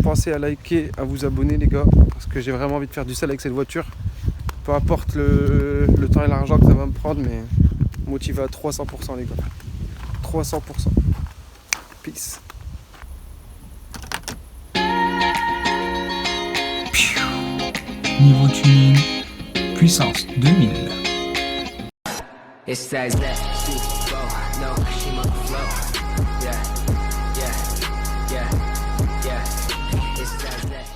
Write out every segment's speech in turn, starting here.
pensez à liker, à vous abonner les gars, parce que j'ai vraiment envie de faire du sale avec cette voiture. Peu importe le temps et l'argent que ça va me prendre, mais motivé à 300% les gars. 300%. Peace. Niveau tuning, puissance 2000. It says that she go, no, she might flow. Yeah, yeah, yeah, yeah. It says that.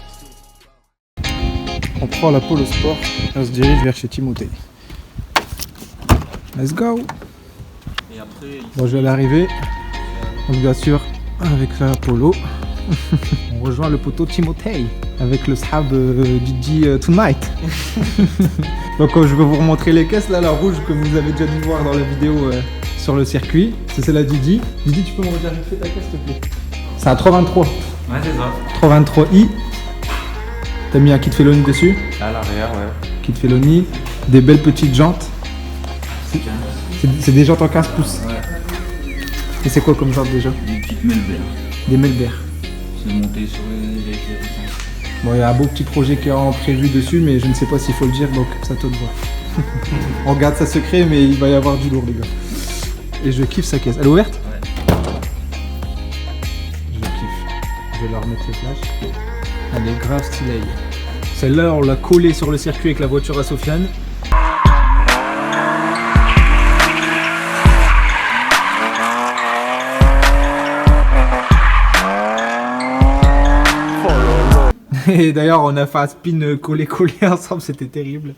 On prend la Polo Sport et on se dirige vers chez Timothée. Let's go. Et après, Bon, je vais à l'arrivée. Donc bien sûr, avec la Polo, on rejoint le poteau Timothée avec le sahab Didi Tonight. Donc je vais vous remontrer les caisses là, la rouge que vous avez déjà dû voir dans la vidéo sur le circuit. C'est celle-là Didi. Didi, tu peux me rediriger ta caisse s'il te plaît? C'est un 323. ouais, c'est ça. 323i. T'as mis un kit Feloni dessus. À l'arrière, ouais. Kit Feloni. Des belles petites jantes. C'est des jantes en 15 pouces. Ouais. Et c'est quoi comme jantes déjà? Des petites Melbert. Des Melbert. C'est monté sur les Bon, il y a un beau petit projet qui est en prévu dessus, mais je ne sais pas s'il faut le dire, donc ça te voit. On garde ça secret, mais il va y avoir du lourd, les gars. Et je kiffe sa caisse. Elle est ouverte? Ouais. Je kiffe. Je vais leur mettre le flash. Elle est grave stylée. Celle-là, on l'a collée sur le circuit avec la voiture à Sofiane. Et d'ailleurs, on a fait un spin collé-collé ensemble, c'était terrible.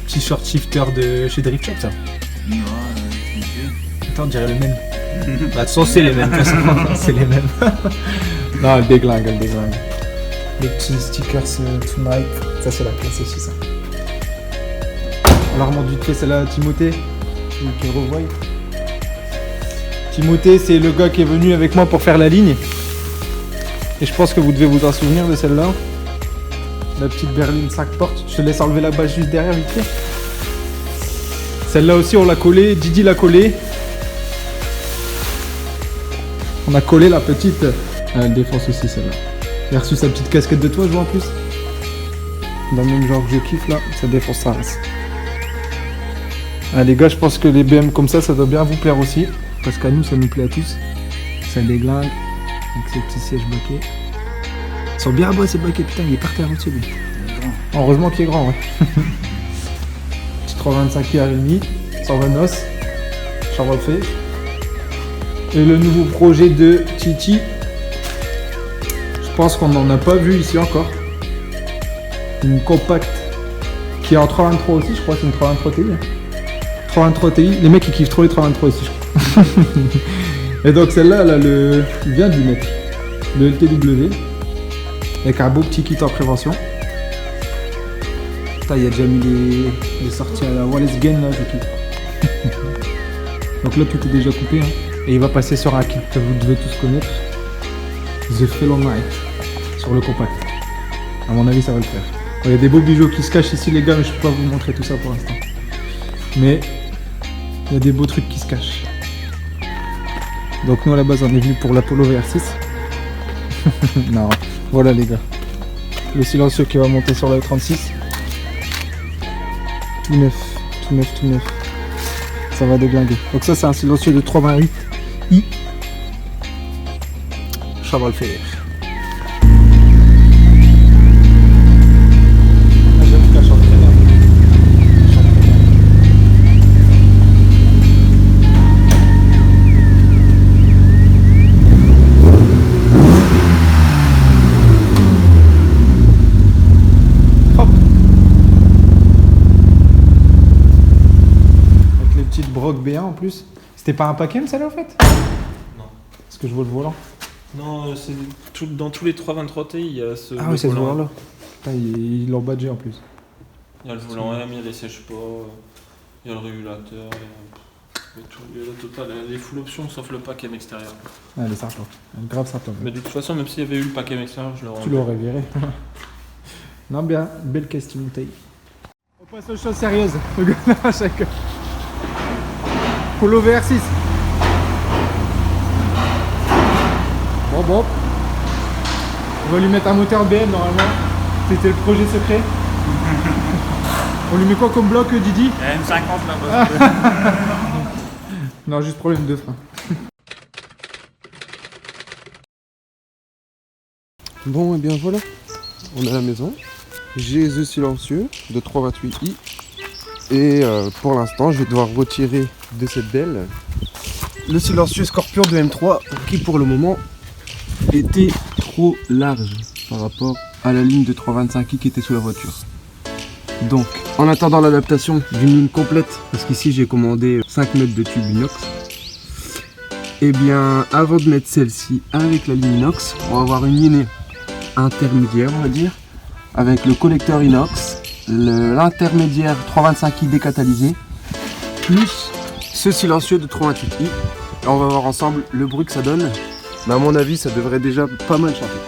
Petit short shifter de chez Drift Shop, ça. Non, Attends, on dirait le même. Bah, de toute façon, c'est les mêmes. De toute façon, c'est les mêmes. Non, elle déglingue, elle déglingue. Les petits stickers Tonight, ça c'est la classe aussi ça. Alors, remonte vite fait celle-là, Timothée, qui revoit. Timothée, c'est le gars qui est venu avec moi pour faire la ligne. Et je pense que vous devez vous en souvenir de celle-là. La petite berline 5 portes. Je te laisse enlever la bâche juste derrière, vite fait. Celle-là aussi, on l'a collée. Didi l'a collée. On a collé la petite. Elle défonce aussi celle-là. Il a reçu sa petite casquette de toi, je vois en plus. Dans le même genre que je kiffe là, ça défonce sa race. Ah, les gars, je pense que les BM comme ça doit bien vous plaire aussi. Parce qu'à nous, ça nous plaît à tous. Ça déglingue, avec ces petits sièges baquets. Ils sont bien bas ces baquets, putain, il est par terre au-dessus lui. Heureusement qu'il est grand, ouais. Petit 325 RMI, 120 os, chambre fait. Et le nouveau projet de Titi. Je pense qu'on n'en a pas vu ici encore. Une compacte qui est en 323 aussi, je crois que c'est une 323 Ti. 323 Ti, les mecs ils kiffent trop les 323 ici, je crois. Et donc celle-là, il vient du mec, le LTW, avec un beau petit kit en prévention. Putain, il y a déjà mis les sorties à la Wallace Gain là, je kiffe. Donc là tout est déjà coupé, hein. Et il va passer sur un kit que vous devez tous connaître, The Fellow Knight. Sur le compact. À mon avis, ça va le faire. Il y a des beaux bijoux qui se cachent ici, les gars, mais je peux pas vous montrer tout ça pour l'instant. Mais il y a des beaux trucs qui se cachent. Donc nous à la base, on est venu pour l'Apollo VR6. Non, voilà les gars. Le silencieux qui va monter sur la 36. Tout neuf, tout neuf, tout neuf. Ça va déglinguer. Donc ça, c'est un silencieux de 328i. Ça va le faire. Broc B1 en plus. C'était pas un paquet celle-là en fait? Non. Parce que je vois le volant. Non, c'est dans tous les 323 Ti, il y a ce Ah oui, c'est ce volant. volant-là. Putain, ils l'ont badgé en plus. Il y a le volant M, il y a les sèche-pas, il y a le régulateur, il y a tout, il y a la totale, il y a les full options sauf le pack M extérieur. Ah, elle est sympa. Elle est grave sympa. Mais de toute façon, même s'il y avait eu le pack M extérieur, je l'aurais Tu l'aurais viré. Non, bien, belle question, Taï. On passe aux choses sérieuses. Le gars, à chaque. Polo VR6. Bon. On va lui mettre un moteur BM normalement. C'était le projet secret. On lui met quoi comme bloc, Didi? Il y a M50 là-bas. Non, juste problème de frein. Bon, et bien voilà, on est à la maison. J'ai The Silencieux de 328i. Et pour l'instant, je vais devoir retirer de cette belle le Silencieux Scorpion de M3 qui pour le moment était trop large par rapport à la ligne de 325i qui était sous la voiture. Donc, en attendant l'adaptation d'une ligne complète, parce qu'ici j'ai commandé 5 mètres de tube inox, et bien avant de mettre celle-ci avec la ligne inox, on va avoir une ligne intermédiaire, on va dire, avec le collecteur inox, l'intermédiaire 325i décatalysé, plus ce silencieux de 328i. Et on va voir ensemble le bruit que ça donne. Mais à mon avis, ça devrait déjà pas mal chanter.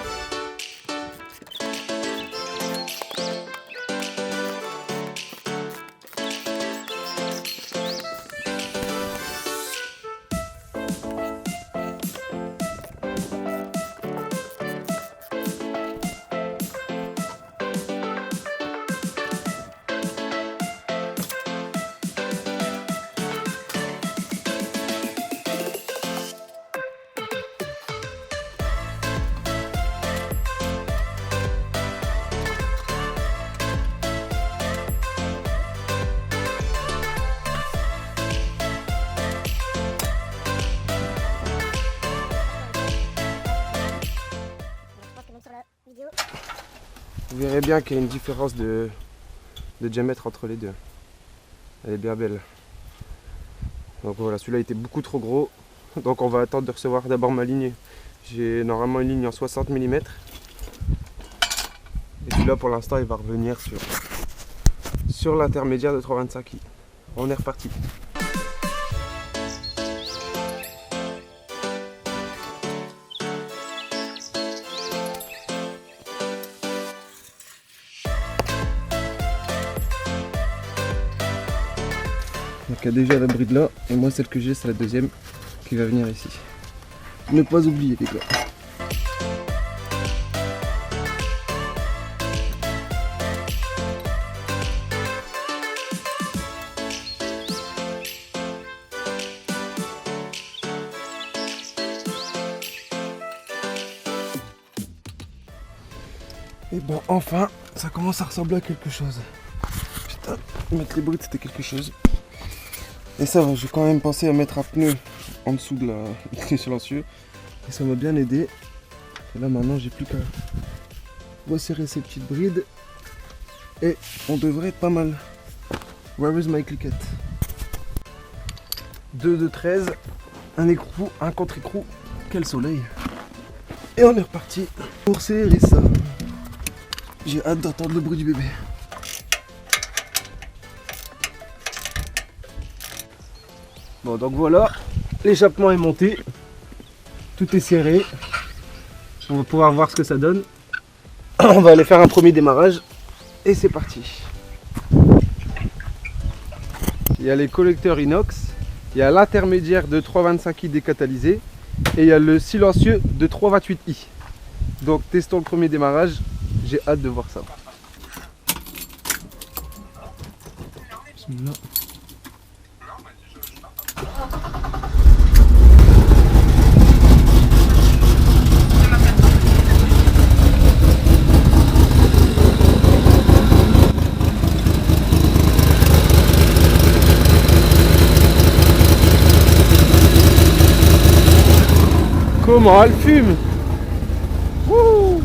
Vous verrez bien qu'il y a une différence de diamètre entre les deux. Elle est bien belle. Donc voilà, celui-là était beaucoup trop gros. Donc on va attendre de recevoir d'abord ma ligne. J'ai normalement une ligne en 60 mm. Et celui-là pour l'instant il va revenir sur l'intermédiaire de 325i. On est reparti. Donc il y a déjà la bride là, et moi celle que j'ai c'est la deuxième qui va venir ici. Ne pas oublier les gars. Et bon enfin ça commence à ressembler à quelque chose. Putain, mettre les brides c'était quelque chose. Et ça va, j'ai quand même pensé à mettre un pneu en dessous de du silencieux. Et ça m'a bien aidé. Et là maintenant j'ai plus qu'à resserrer ces petites brides. Et on devrait être pas mal. Where is my cliquette? 2 de 13, un écrou, un contre-écrou. Quel soleil! Et on est reparti pour serrer ça. J'ai hâte d'entendre le bruit du bébé. Bon donc voilà, l'échappement est monté, tout est serré, on va pouvoir voir ce que ça donne. On va aller faire un premier démarrage et c'est parti. Il y a les collecteurs inox, il y a l'intermédiaire de 325i décatalysé et il y a le silencieux de 328i. Donc testons le premier démarrage, j'ai hâte de voir ça. Bismillah. Comment elle fume! Wouh!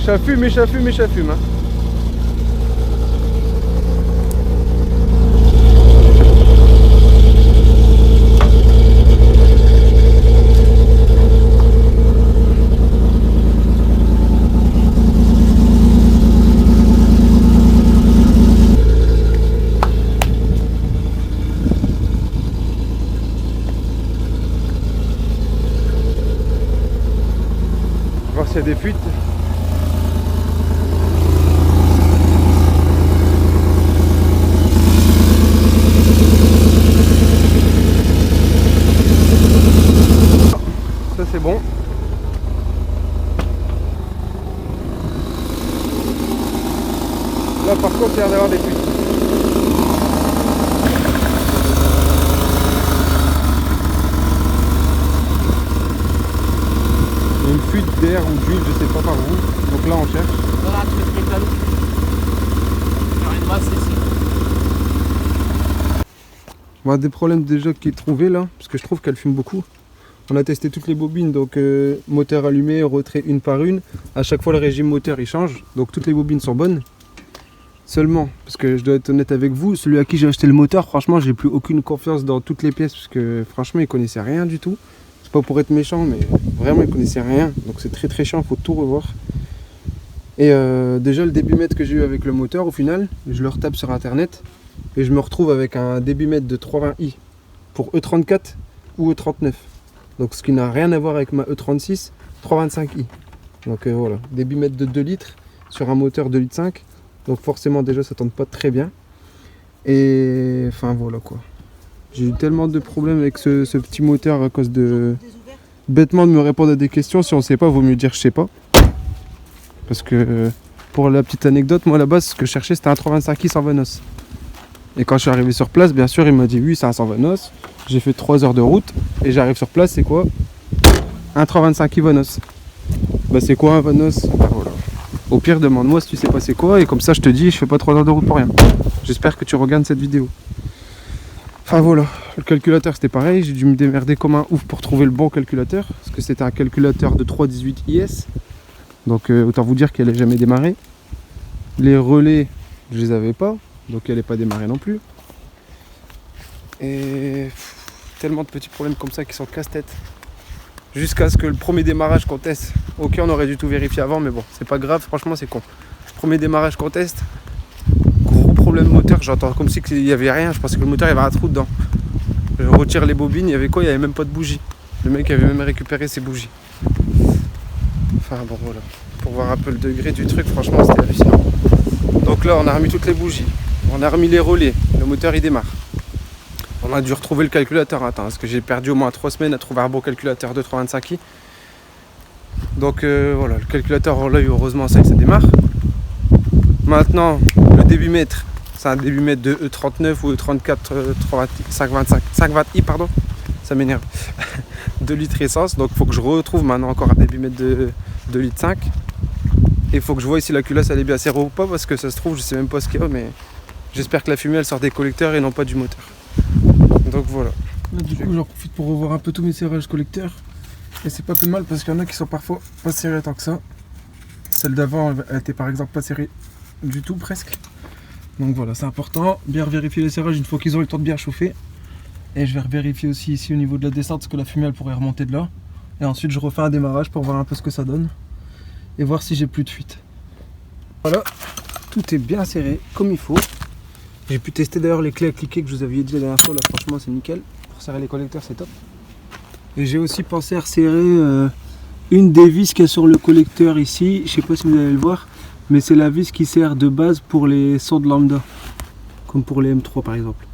Ça fume et ça fume et ça fume hein. voir s'il y a des fuites. Ça c'est bon. Là par contre il y a l'air d'avoir des fuites. Il y a une fuite d'air ou d'huile, je sais pas par où. Donc là on cherche. Voilà, tu mets le plateau. Il y a une masse ici. Bon, des problèmes déjà qu'il est trouvé là, parce que je trouve qu'elle fume beaucoup. On a testé toutes les bobines, donc moteur allumé, retrait une par une. À chaque fois le régime moteur il change, donc toutes les bobines sont bonnes. Seulement, parce que je dois être honnête avec vous, celui à qui j'ai acheté le moteur, franchement j'ai plus aucune confiance dans toutes les pièces, parce que franchement il connaissait rien du tout. C'est pas pour être méchant, mais vraiment il connaissait rien, donc c'est très très chiant, il faut tout revoir. Et déjà le débitmètre que j'ai eu avec le moteur, au final, je le retape sur internet, et je me retrouve avec un débitmètre de 320i pour E34 ou E39. Donc ce qui n'a rien à voir avec ma E36 325i. Donc voilà, débitmètre de 2 litres sur un moteur 2,5 litres. Donc forcément déjà ça tourne pas très bien. Et enfin voilà quoi. J'ai eu tellement de problèmes avec ce petit moteur à cause de bêtement de me répondre à des questions. Si on sait pas, vaut mieux dire je sais pas. Parce que pour la petite anecdote, moi à la base ce que je cherchais c'était un 325i 120 noces. Et quand je suis arrivé sur place, bien sûr il m'a dit oui c'est un 120 noces. J'ai fait 3 heures de route et j'arrive sur place, c'est quoi? Un 325i Vanos. Bah c'est quoi un Vanos? Voilà. Au pire demande-moi si tu sais pas c'est quoi et comme ça je te dis je fais pas 3 heures de route pour rien. J'espère que tu regardes cette vidéo. Enfin voilà, le calculateur c'était pareil, j'ai dû me démerder comme un ouf pour trouver le bon calculateur. Parce que c'était un calculateur de 318 IS. Donc autant vous dire qu'elle n'est jamais démarrée. Les relais je les avais pas, donc elle n'est pas démarrée non plus. Et tellement de petits problèmes comme ça qui sont casse-tête. Jusqu'à ce que le premier démarrage qu'on teste, ok on aurait dû tout vérifier avant mais bon c'est pas grave, franchement c'est con. Premier démarrage qu'on teste, gros problème moteur, j'entends comme si il y avait rien, je pensais que le moteur il y avait un trou dedans. Je retire les bobines, il y avait quoi? Il y avait même pas de bougie. Le mec avait même récupéré ses bougies. Enfin bon voilà, pour voir un peu le degré du truc, franchement c'était hallucinant. Donc là on a remis toutes les bougies, on a remis les relais, le moteur il démarre. On a dû retrouver le calculateur, attends, parce que j'ai perdu au moins 3 semaines à trouver un bon calculateur de 325i. Donc voilà, le calculateur en l'œil, heureusement ça démarre. Maintenant, le débitmètre, c'est un débitmètre de E39 ou E34 520i, pardon, ça m'énerve. 2 litres essence, donc il faut que je retrouve maintenant encore un débitmètre de 2,5 litres. Et il faut que je vois si la culasse elle est bien serrée ou pas, parce que ça se trouve, je sais même pas ce qu'il y a, mais j'espère que la fumée elle sort des collecteurs et non pas du moteur. Donc voilà. Là, du coup j'en profite pour revoir un peu tous mes serrages collecteurs. Et c'est pas plus mal parce qu'il y en a qui sont parfois pas serrés tant que ça. Celle d'avant elle était par exemple pas serrée du tout presque. Donc voilà, c'est important. Bien vérifier les serrages une fois qu'ils ont eu le temps de bien chauffer. Et je vais vérifier aussi ici au niveau de la descente parce que la fumée elle pourrait remonter de là. Et ensuite je refais un démarrage pour voir un peu ce que ça donne. Et voir si j'ai plus de fuite. Voilà, tout est bien serré comme il faut. J'ai pu tester d'ailleurs les clés à cliquer que je vous avais dit la dernière fois, là franchement c'est nickel. Pour serrer les collecteurs c'est top. Et j'ai aussi pensé à resserrer une des vis qu'il y a sur le collecteur ici. Je sais pas si vous allez le voir, mais c'est la vis qui sert de base pour les sondes lambda. Comme pour les M3 par exemple.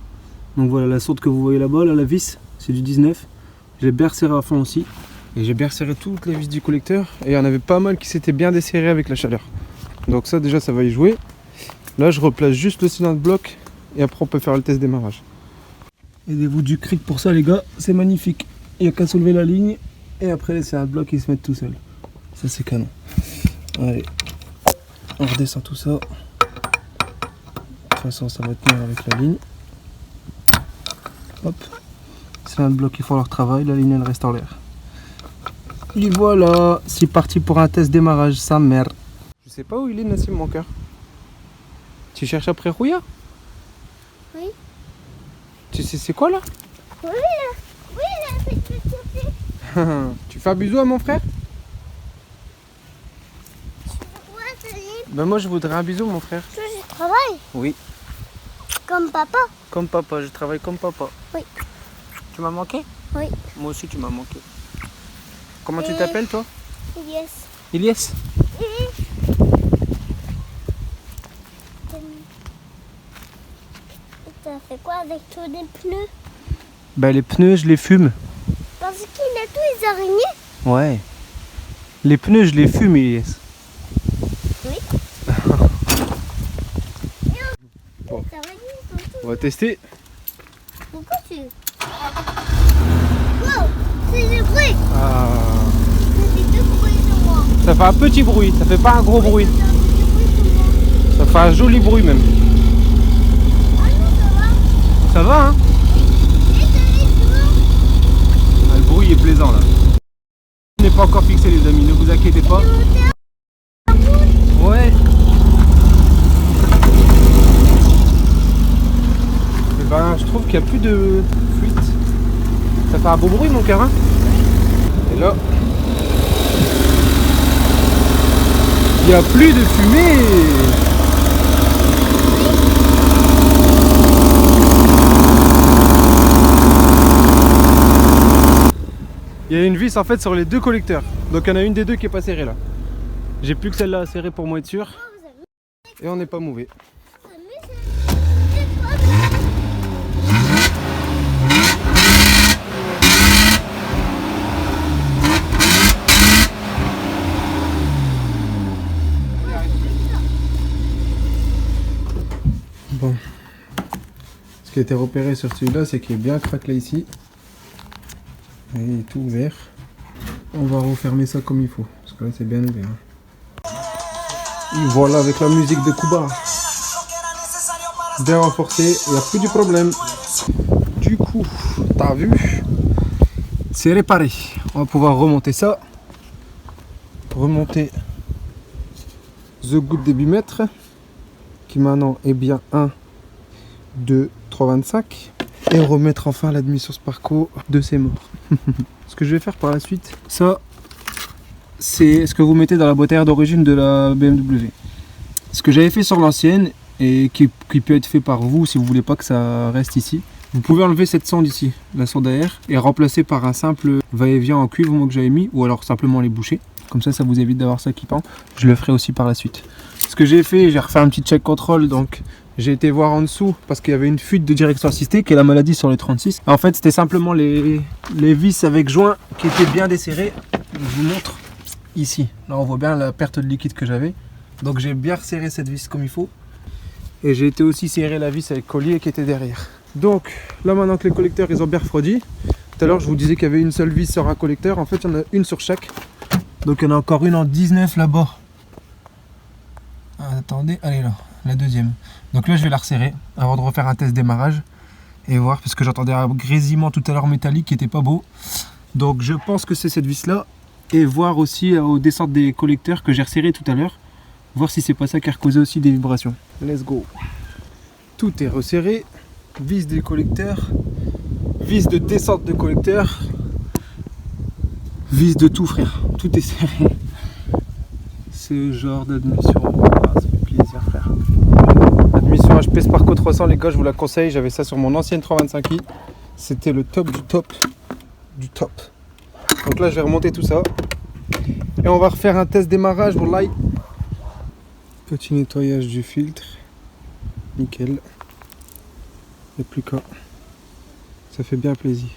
Donc voilà la sonde que vous voyez là-bas, là, la vis, c'est du 19. J'ai bien resserré à fond aussi. Et j'ai bien resserré toutes les vis du collecteur. Et il y en avait pas mal qui s'étaient bien desserrées avec la chaleur. Donc ça déjà ça va y jouer. Là je replace juste le cylindre bloc. Et après on peut faire le test démarrage. Aidez-vous du cric pour ça les gars, c'est magnifique. Il n'y a qu'à soulever la ligne et après les cylindres blocs ils se mettent tout seuls. Ça c'est canon. Allez, on redescend tout ça. De toute façon ça va tenir avec la ligne. Hop. Les cylindres blocs ils font leur travail, la ligne elle reste en l'air. Et voilà, c'est parti pour un test démarrage, sa mère. Je sais pas où il est Nassim mon cœur. Tu cherches après Rouya? Oui. Tu sais c'est quoi là? Oui, là, c'est Tu fais un bisou à mon frère? Ouais, c'est libre. Ben moi je voudrais un bisou mon frère. Toi, je travaille Oui. comme papa. Comme papa, je travaille comme papa. Oui. Tu m'as manqué? Oui. Moi aussi tu m'as manqué. Comment tu Et- t'appelles toi? Yes. Elias? Ça fait quoi avec tous les pneus? Bah les pneus je les fume. Parce qu'il a tous les araignées. Ouais. Les pneus je les fume Elias. Oui. Bon. Les araignées sont tous. On va tester. Pourquoi tu... Wow, c'est des bruits. Ah. C'est des bruits de moi. Ça fait un petit bruit, ça fait pas un gros bruit. C'est un petit bruit de moi. Ça fait un joli bruit même. Ah non, ça va. Ça va hein? Et c'est Ah, le bruit est plaisant là. Il n'est pas encore fixé les amis, ne vous inquiétez pas. Ouais. Et ben je trouve qu'il n'y a plus de fuite. Ça fait un beau bruit mon cœur hein? Et là. Il n'y a plus de fumée. Il y a une vis en fait sur les deux collecteurs. Donc il y en a une des deux qui est pas serrée là. J'ai plus que celle-là à serrer pour moi être sûr. Et on n'est pas mauvais. Bon. Ce qui a été repéré sur celui-là, c'est qu'il est bien craquelé ici. Et il est tout ouvert. On va refermer ça comme il faut. Parce que là, c'est bien ouvert. Et voilà, avec la musique de Kuba. Bien renforcé, il n'y a plus de problème. Du coup, t'as vu? C'est réparé. On va pouvoir remonter ça. Remonter The Good débitmètre. Qui maintenant est bien 1, 2, 3, 25. Et remettre enfin l'admission Sparco de ses morts. Ce que je vais faire par la suite, ça, c'est ce que vous mettez dans la boîte à air d'origine de la BMW. Ce que j'avais fait sur l'ancienne et qui peut être fait par vous si vous voulez pas que ça reste ici. Vous pouvez enlever cette sonde ici, la sonde à air, et remplacer par un simple va-et-vient en cuivre moi que j'avais mis, ou alors simplement les boucher. Comme ça vous évite d'avoir ça qui pend. Je le ferai aussi par la suite. Ce que j'ai fait, j'ai refait un petit check control, donc j'ai été voir en dessous parce qu'il y avait une fuite de direction assistée qui est la maladie sur les 36. En fait, c'était simplement les vis avec joint qui étaient bien desserrés. Je vous montre ici. Là, on voit bien la perte de liquide que j'avais. Donc j'ai bien resserré cette vis comme il faut. Et j'ai été aussi serrer la vis avec collier qui était derrière. Donc là, maintenant que les collecteurs ils ont bien refroidi, tout à l'heure je vous disais qu'il y avait une seule vis sur un collecteur. En fait, il y en a une sur chaque. Donc il y en a encore une en 19 là-bas. Attendez, allez là, la deuxième. Donc là je vais la resserrer avant de refaire un test démarrage et voir, parce que j'entendais un grésillement tout à l'heure métallique qui était pas beau. Donc je pense que c'est cette vis là, et voir aussi aux descentes des collecteurs que j'ai resserré tout à l'heure, voir si c'est pas ça qui a causé aussi des vibrations. Let's go. Tout est resserré, vis des collecteurs, vis de descente de collecteurs, vis de tout frère, tout est serré. Ce genre d'admission, ça fait plaisir frère. Admission HP Sparco 300 les gars, je vous la conseille, j'avais ça sur mon ancienne 325i. C'était le top du top du top. Donc là je vais remonter tout ça. Et on va refaire un test démarrage pour l'ail. Petit nettoyage du filtre. Nickel. Et plus qu'à. Ça fait bien plaisir.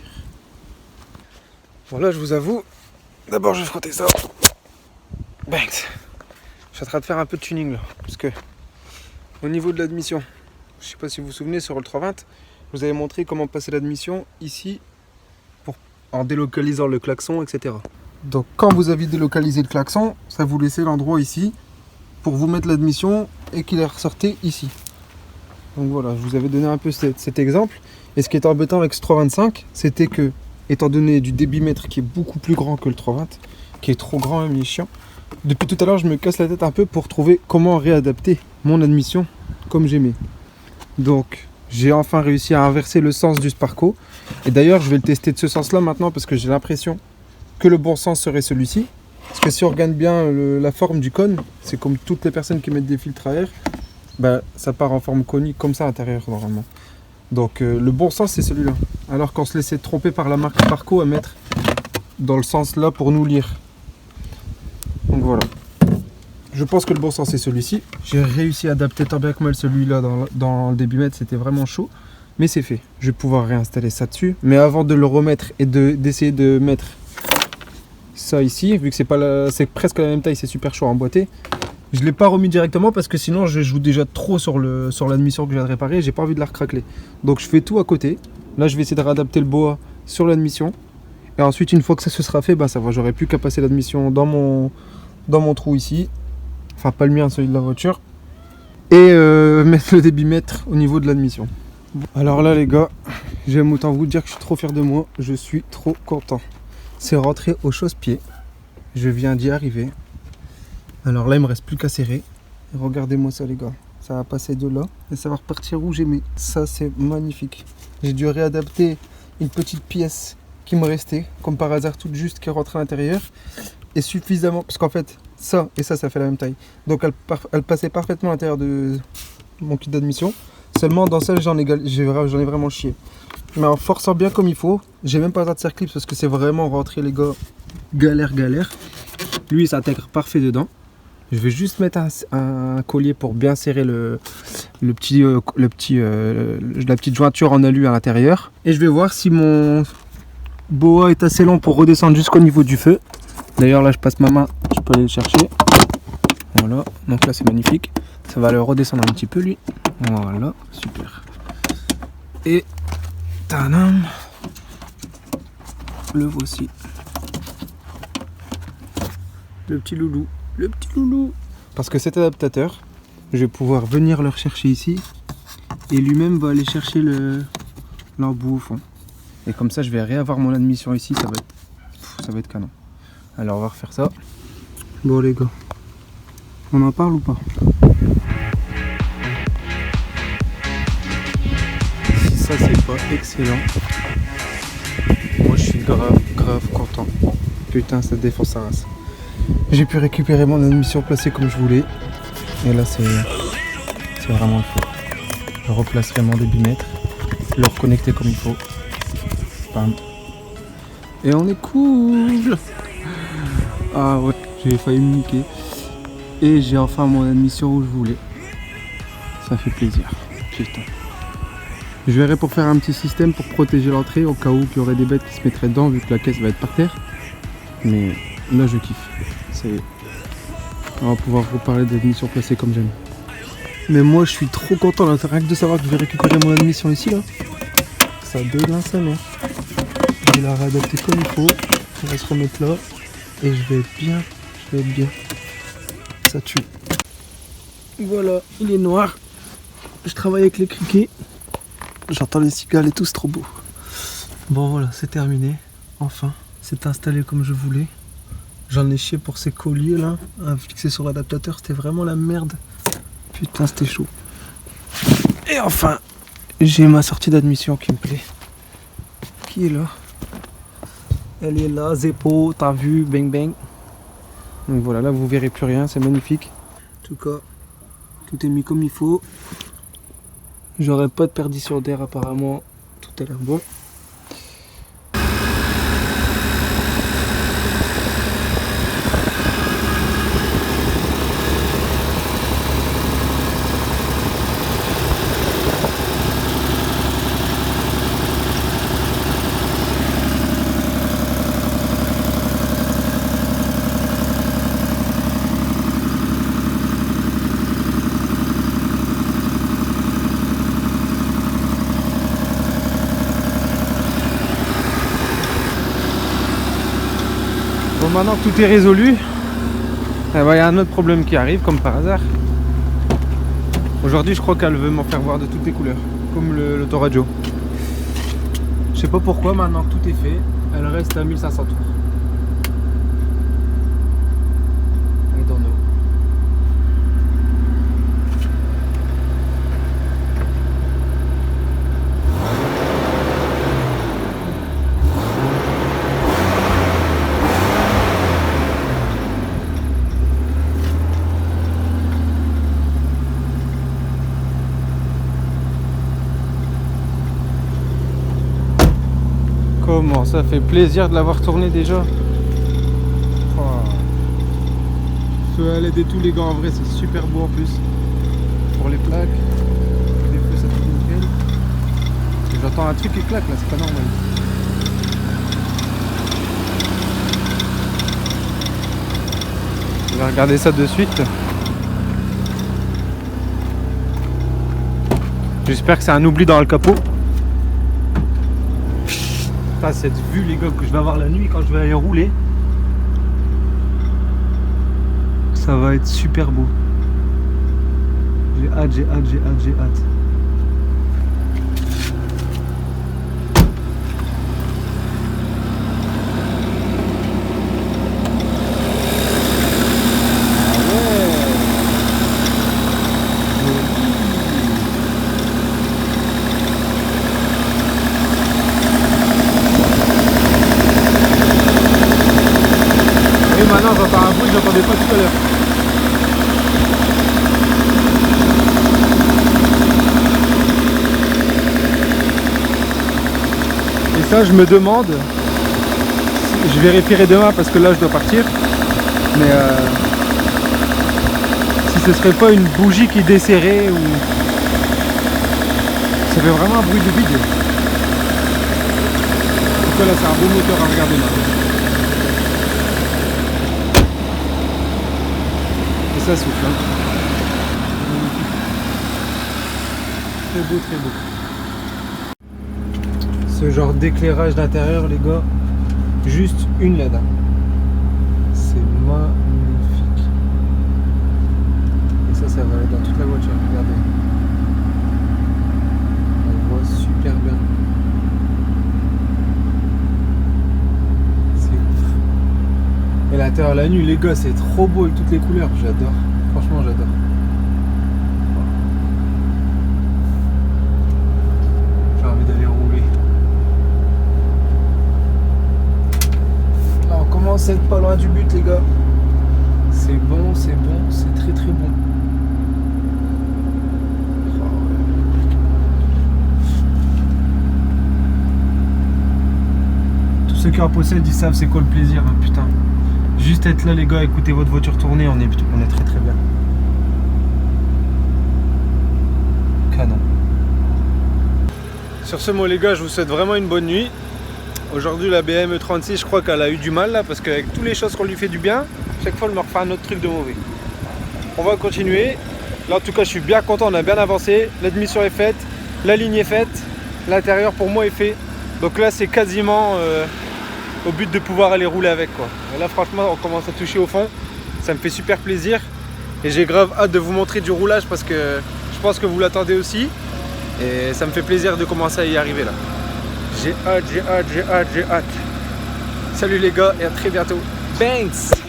Bon là je vous avoue, d'abord je vais frotter ça. Banks. Je suis en train de faire un peu de tuning là, parce que au niveau de l'admission, je ne sais pas si vous vous souvenez, sur le 320, je vous avais montré comment passer l'admission ici, en délocalisant le klaxon, etc. Donc quand vous avez délocalisé le klaxon, ça vous laissait l'endroit ici, pour vous mettre l'admission et qu'il est ressorti ici. Donc voilà, je vous avais donné un peu cet exemple. Et ce qui est embêtant avec ce 325, c'était que, étant donné du débitmètre qui est beaucoup plus grand que le 320, qui est trop grand même, il est chiant, depuis tout à l'heure je me casse la tête un peu pour trouver comment réadapter mon admission comme j'aimais. Donc j'ai enfin réussi à inverser le sens du Sparco. Et d'ailleurs je vais le tester de ce sens là maintenant, parce que j'ai l'impression que le bon sens serait celui-ci. Parce que si on regarde bien la forme du cône, c'est comme toutes les personnes qui mettent des filtres à air, bah, ça part en forme conique comme ça à l'intérieur normalement. Donc le bon sens c'est celui-là. Alors qu'on se laissait tromper par la marque Sparco à mettre dans le sens là pour nous lire. Donc voilà. Je pense que le bon sens c'est celui-ci. J'ai réussi à adapter tant bien que mal celui-là dans le débitmètre, c'était vraiment chaud. Mais c'est fait. Je vais pouvoir réinstaller ça dessus. Mais avant de le remettre et d'essayer de mettre ça ici, vu que c'est presque la même taille, c'est super chaud à emboîter. Je ne l'ai pas remis directement parce que sinon je joue déjà trop sur l'admission que je viens de réparer. J'ai pas envie de la recracler. Donc je fais tout à côté. Là je vais essayer de réadapter le boa sur l'admission. Et ensuite une fois que ça se sera fait, bah ça va, j'aurai plus qu'à passer l'admission dans mon trou ici. Enfin pas le mien, celui de la voiture. Et mettre le débitmètre au niveau de l'admission. Alors là les gars, j'aime autant vous dire que je suis trop fier de moi. Je suis trop content. C'est rentré au chausse-pied. Je viens d'y arriver. Alors là il me reste plus qu'à serrer. Et regardez-moi ça les gars. Ça va passer de là et ça va repartir où j'ai mis. Ça c'est magnifique. J'ai dû réadapter une petite pièce qui me restait, comme par hasard toute juste, qui rentre à l'intérieur. Et suffisamment, parce qu'en fait ça et ça fait la même taille. Donc elle passait parfaitement à l'intérieur de mon kit d'admission. Seulement dans celle j'en ai vraiment chié. Mais en forçant bien comme il faut, j'ai même pas besoin de serre clips parce que c'est vraiment rentré les gars. Galère. Lui il s'intègre parfait dedans. Je vais juste mettre un collier pour bien serrer la petite jointure en alu à l'intérieur. Et je vais voir si mon boa est assez long pour redescendre jusqu'au niveau du feu. D'ailleurs là je passe ma main, je peux aller le chercher. Voilà, donc là c'est magnifique. Ça va le redescendre un petit peu lui. Voilà, super. Et tadam, le voici. Le petit loulou. Parce que cet adaptateur, je vais pouvoir venir le rechercher ici. Et lui-même va aller chercher l'embout au fond. Et comme ça je vais réavoir mon admission ici, ça va être canon. Alors on va refaire ça. Bon les gars, on en parle ou pas? Si ça c'est pas excellent, moi je suis grave content. Putain ça défonce sa race. J'ai pu récupérer mon admission placée comme je voulais. Et là c'est vraiment le feu. Je replacerai mon débitmètre, le reconnecter comme il faut. Bam. Et on est cool. Ah ouais, j'ai failli me niquer. Et j'ai enfin mon admission où je voulais. Ça fait plaisir. Putain. Je verrai pour faire un petit système pour protéger l'entrée au cas où il y aurait des bêtes qui se mettraient dedans vu que la caisse va être par terre. Mais là je kiffe. On va pouvoir reparler d'admission placée comme j'aime. Mais moi je suis trop content là, rien que de savoir que je vais récupérer mon admission ici là. Ça déglince sa mère. Je vais la réadapter comme il faut. On va se remettre là. Et je vais être bien. Ça tue. Voilà, il est noir. Je travaille avec les criquets. J'entends les cigales et tout, c'est trop beau. Bon voilà, c'est terminé. Enfin, c'est installé comme je voulais. J'en ai chié pour ces colliers là, à fixer sur l'adaptateur, c'était vraiment la merde. Putain, c'était chaud. Et enfin, j'ai ma sortie d'admission qui me plaît. Qui est là? Elle est là, Zeppo, t'as vu, bang bang. Donc voilà, là vous verrez plus rien, c'est magnifique. En tout cas, tout est mis comme il faut. J'aurai pas de perdition d'air apparemment, tout a l'air bon. Bon, maintenant que tout est résolu, il y a un autre problème qui arrive comme par hasard. Aujourd'hui je crois qu'elle veut m'en faire voir de toutes les couleurs, comme l'autoradio. Je sais pas pourquoi, maintenant que tout est fait, elle reste à 1500 tours. I don't know. Comment ça fait plaisir de l'avoir tourné déjà. Oh. Feu à LED et tout les gars, en vrai c'est super beau en plus. Pour les plaques, les feux ça fait nickel. J'entends un truc qui claque là, c'est pas normal. Je vais regarder ça de suite. J'espère que c'est un oubli dans le capot. Putain, cette vue les gars que je vais avoir la nuit quand je vais aller rouler. Ça va être super beau. J'ai hâte, j'ai hâte, j'ai hâte, j'ai hâte. Et maintenant j'entends un bruit que j'entendais pas tout à l'heure. Et ça je me demande, je vérifierai demain parce que là je dois partir, mais si ce serait pas une bougie qui desserrait ou... Ça fait vraiment un bruit de vide. En tout cas là c'est un beau moteur à regarder là. Et ça souffle. Hein. Très beau, très beau. Ce genre d'éclairage d'intérieur les gars, juste une LED. C'est magnifique. Et ça va aller dans toute la voiture, regardez. On voit super bien. C'est ouf. Et l'intérieur la nuit les gars, c'est trop beau avec toutes les couleurs, j'adore. Franchement j'adore. J'ai envie d'aller rouler. Là on commence à être pas loin du but les gars. C'est bon, c'est très très bon. Tous ceux qui en possèdent ils savent c'est quoi le plaisir, hein, putain. Juste être là les gars, écoutez votre voiture tourner, on est très très bien. Canon. Sur ce mot les gars, je vous souhaite vraiment une bonne nuit. Aujourd'hui la BMW 36 je crois qu'elle a eu du mal là parce qu'avec toutes les choses qu'on lui fait du bien, chaque fois elle me refait un autre truc de mauvais. On va continuer. Là en tout cas je suis bien content, on a bien avancé. L'admission est faite, la ligne est faite, l'intérieur pour moi est fait. Donc là c'est quasiment au but de pouvoir aller rouler avec quoi. Et là franchement on commence à toucher au fond. Ça me fait super plaisir. Et j'ai grave hâte de vous montrer du roulage parce que je pense que vous l'attendez aussi. Et ça me fait plaisir de commencer à y arriver là. J'ai hâte, j'ai hâte, j'ai hâte, j'ai hâte. Salut les gars et à très bientôt. Thanks!